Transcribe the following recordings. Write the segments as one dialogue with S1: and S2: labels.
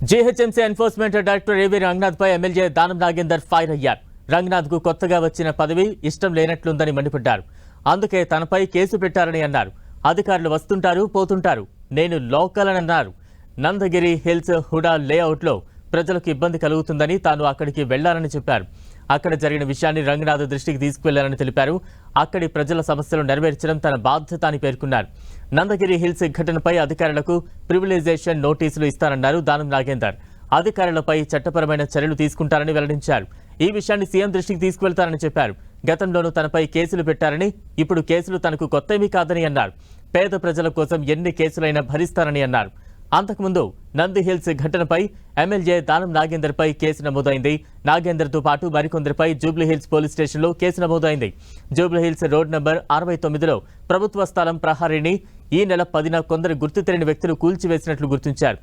S1: GHMC enforcement director ఏవీ రంగనాథ్పై MLA Danam Nagender fire అయ్యారు. రంగనాథ్కు కొత్తగా వచ్చిన పదవి ఇష్టం లేనట్లుందని మండిపడ్డారు. అందుకే తనపై కేసు పెట్టారని అన్నారు. అధికారులు వస్తుంటారు, పోతుంటారు, నేను లోకల్ అని అన్నారు. నందగిరి హిల్స్ హుడా లేఅవుట్లో ప్రజలకు ఇబ్బంది కలుగుతుందని తాను అక్కడికి వెళ్లాలని చెప్పారు. అక్కడ జరిగిన విషయాన్ని రంగనాథ్ దృష్టికి తీసుకువెళ్లారని తెలిపారు. అక్కడి ప్రజల సమస్యలు నెరవేర్చడం తన బాధ్యత అని పేర్కొన్నారు. నందగిరి హిల్స్ ఘటనపై అధికారులకు ప్రివిలైజేషన్ నోటీసులు ఇస్తారన్నారు దానం నాగేందర్. అధికారులపై చట్టపరమైన చర్యలు తీసుకుంటారని వెల్లడించారు. ఈ విషయాన్ని సీఎం దృష్టికి తీసుకువెళ్తారని చెప్పారు. గతంలోనూ తనపై కేసులు పెట్టారని, ఇప్పుడు కేసులు తనకు కొత్తేమీ కాదని అన్నారు. పేద ప్రజల కోసం ఎన్ని కేసులైనా భరిస్తారని అన్నారు. అంతకుముందు నంది హిల్స్ ఘటనపై ఎమ్మెల్యే దానం నాగేందర్పై కేసు నమోదైంది. నాగేందర్తో పాటు మరికొందరిపై జూబ్లీహిల్స్ పోలీస్ స్టేషన్లో కేసు నమోదైంది. జూబ్లీహిల్స్ రోడ్ నంబర్ 69లో ప్రభుత్వ స్థలం ప్రహారీని ఈ నెల 10న కొందరు గుర్తు తెలియని వ్యక్తులు కూల్చివేసినట్లు గుర్తించారు.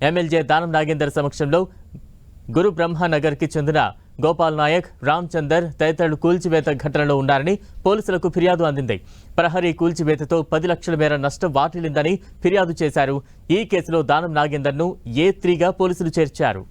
S1: ఎమ్మెల్యే దానం నాగేందర్ సమక్షంలో గురు బ్రహ్మనగర్కి చెందిన గోపాల్ నాయక్, రామ్ చందర్ తదితరులు కూల్చివేత ఘటనలో ఉన్నారని పోలీసులకు ఫిర్యాదు అందింది. ప్రహరీ కూల్చివేతతో 10 లక్షల మేర నష్టం వాటిల్లిందని ఫిర్యాదు చేశారు. ఈ కేసులో దానం నాగేందర్ను A3గా పోలీసులు చేర్చారు.